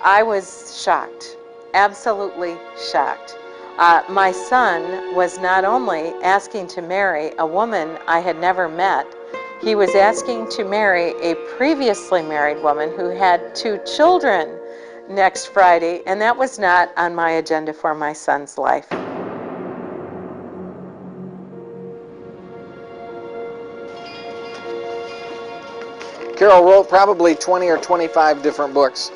I was shocked, absolutely shocked. My son was not only asking to marry a woman I had never met, he was asking to marry a previously married woman who had 2 children next Friday, and that was not on my agenda for my son's life. Carol wrote probably 20 or 25 different books.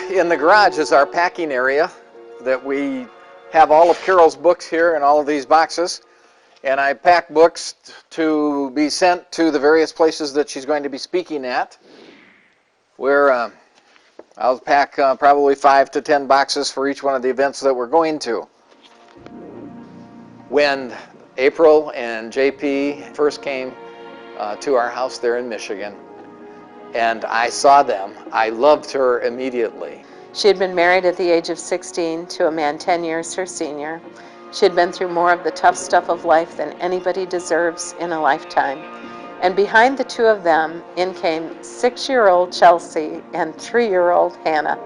In the garage is our packing area that we have all of Carol's books here in all of these boxes. And I pack books to be sent to the various places that she's going to be speaking at, where I'll pack probably 5 to 10 boxes for each one of the events that we're going to. When April and JP first came to our house there in Michigan, and I saw them, I loved her immediately. She had been married at the age of 16 to a man 10 years her senior. She had been through more of the tough stuff of life than anybody deserves in a lifetime. And behind the 2 of them, in came 6-year-old Chelsea and 3-year-old Hannah.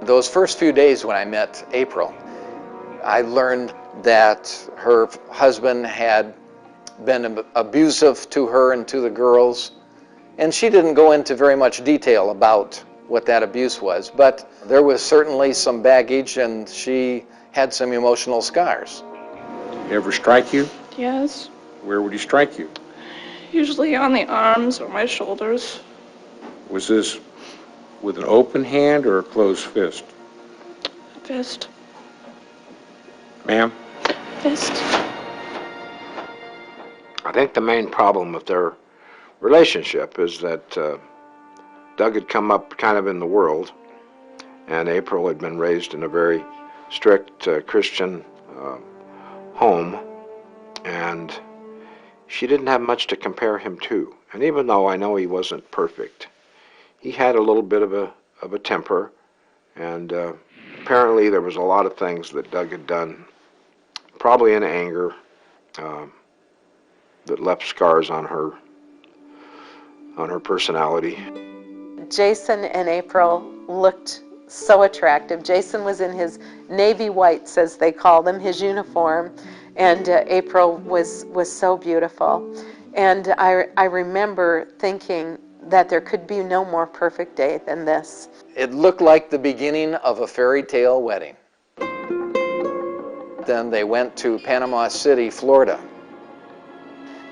Those first few days when I met April, I learned that her husband had been abusive to her and to the girls. And she didn't go into very much detail about what that abuse was, but there was certainly some baggage, and she had some emotional scars. He ever strike you? Yes. Where would he strike you? Usually on the arms or my shoulders. Was this with an open hand or a closed fist? Fist. Ma'am? Fist. I think the main problem with their relationship is that Doug had come up kind of in the world, and April had been raised in a very strict Christian home, and she didn't have much to compare him to. And even though I know he wasn't perfect, he had a little bit of a temper, and apparently there was a lot of things that Doug had done, probably in anger, that left scars on her personality. Jason and April looked so attractive. Jason was in his navy whites, as they call them, his uniform, and April was so beautiful. And I remember thinking that there could be no more perfect day than this. It looked like the beginning of a fairy tale wedding. Then they went to Panama City, Florida.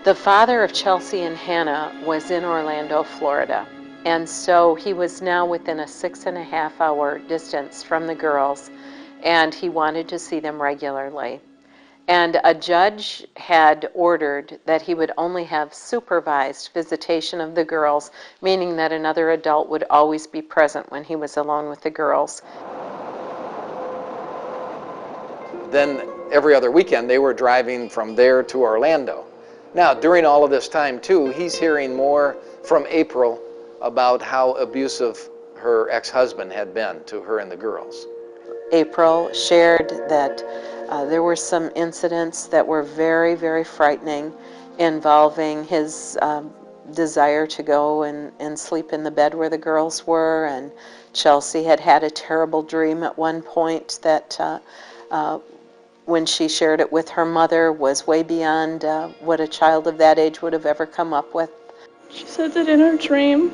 The father of Chelsea and Hannah was in Orlando, Florida, and so he was now within a 6.5-hour distance from the girls, and he wanted to see them regularly. And a judge had ordered that he would only have supervised visitation of the girls, meaning that another adult would always be present when he was alone with the girls. Then every other weekend they were driving from there to Orlando. Now, during all of this time, too, he's hearing more from April about how abusive her ex-husband had been to her and the girls. April shared that there were some incidents that were very, very frightening, involving his desire to go and sleep in the bed where the girls were, and Chelsea had had a terrible dream at one point that when she shared it with her mother, was way beyond what a child of that age would have ever come up with. She said that in her dream,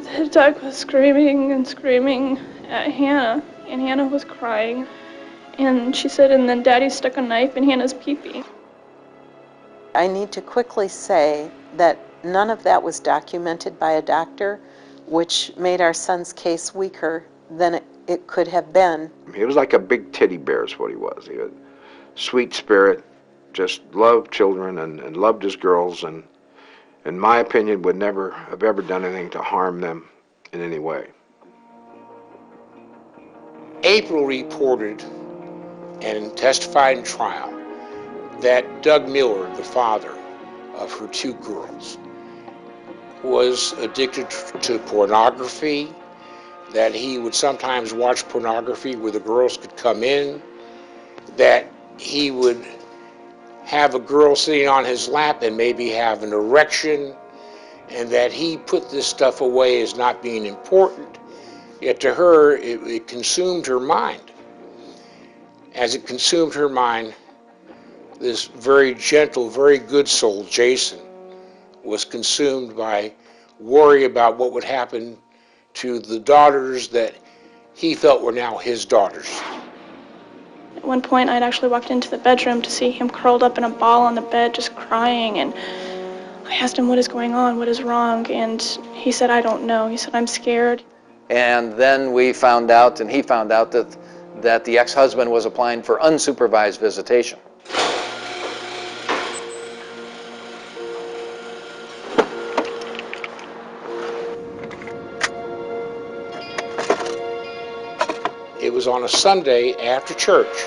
that Doug was screaming and screaming at Hannah, and Hannah was crying. And she said, and then Daddy stuck a knife in Hannah's pee-pee. I need to quickly say that none of that was documented by a doctor, which made our son's case weaker than it could have been. He was like a big teddy bear is what he was. He was a sweet spirit, just loved children and loved his girls, and in my opinion would never have ever done anything to harm them in any way. April reported and testified in trial that Doug Miller, the father of her 2 girls, was addicted to pornography, that he would sometimes watch pornography where the girls could come in, that he would have a girl sitting on his lap and maybe have an erection, and that he put this stuff away as not being important, Yet to her, it consumed her mind. As it consumed her mind, this very gentle, very good soul, Jason, was consumed by worry about what would happen to the daughters that he felt were now his daughters. At one point, I'd actually walked into the bedroom to see him curled up in a ball on the bed, just crying, and I asked him, what is going on, what is wrong, and he said, I don't know. He said, I'm scared. And then we found out, and he found out, that the ex-husband was applying for unsupervised visitation. It was on a Sunday after church,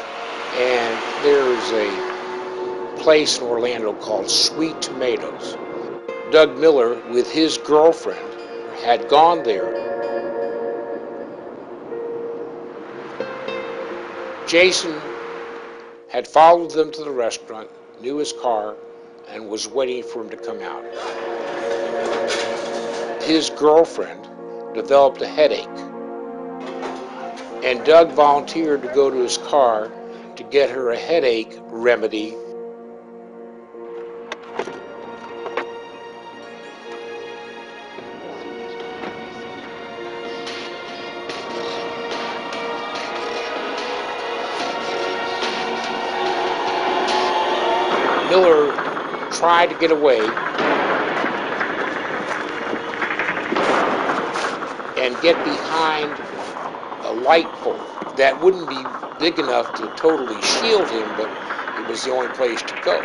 and there's a place in Orlando called Sweet Tomatoes. Doug Miller, with his girlfriend, had gone there. Jason had followed them to the restaurant, knew his car, and was waiting for him to come out. His girlfriend developed a headache, and Doug volunteered to go to his car to get her a headache remedy. Miller tried to get away and get behind a light pole that wouldn't be big enough to totally shield him, but it was the only place to go.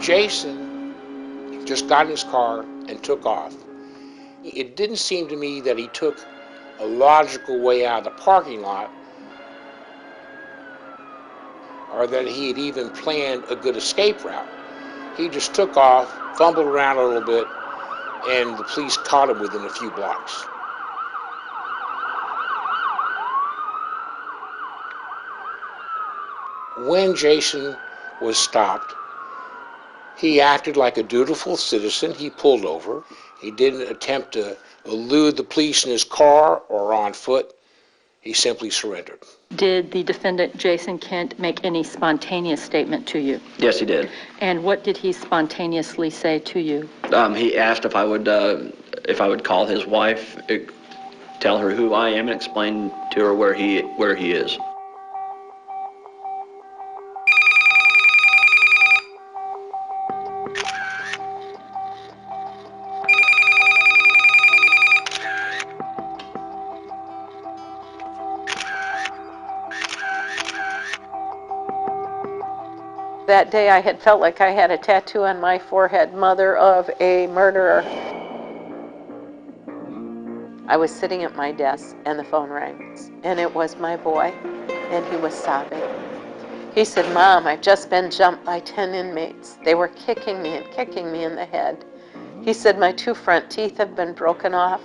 Jason just got in his car and took off. It didn't seem to me that he took a logical way out of the parking lot, or that he had even planned a good escape route. He just took off, fumbled around a little bit, and the police caught him within a few blocks. When Jason was stopped, he acted like a dutiful citizen. He pulled over. He didn't attempt to elude the police in his car or on foot. He simply surrendered. Did the defendant, Jason Kent, make any spontaneous statement to you? Yes, he did. And what did he spontaneously say to you? He asked if I would call his wife, tell her who I am, and explain to her where he is. That day I had felt like I had a tattoo on my forehead, mother of a murderer. I was sitting at my desk and the phone rang, and it was my boy, and he was sobbing. He said, Mom, I've just been jumped by 10 inmates. They were kicking me and kicking me in the head. He said, my 2 front teeth have been broken off.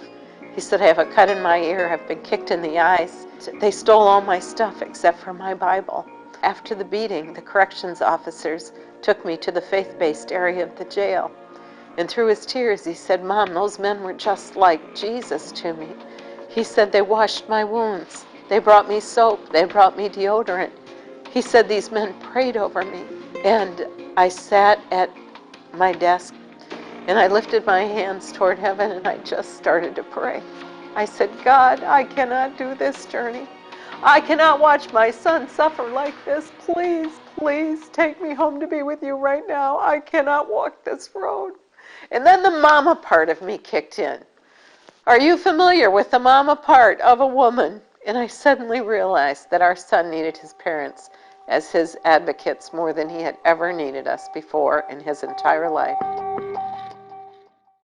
He said, I have a cut in my ear, I've been kicked in the eyes. They stole all my stuff except for my Bible. After the beating, the corrections officers took me to the faith-based area of the jail. And through his tears, he said, Mom, those men were just like Jesus to me. He said, they washed my wounds. They brought me soap. They brought me deodorant. He said, these men prayed over me. And I sat at my desk, and I lifted my hands toward heaven, and I just started to pray. I said, God, I cannot do this journey. I cannot watch my son suffer like this. Please, please take me home to be with you right now. I cannot walk this road. And then the mama part of me kicked in. Are you familiar with the mama part of a woman? And I suddenly realized that our son needed his parents as his advocates more than he had ever needed us before in his entire life.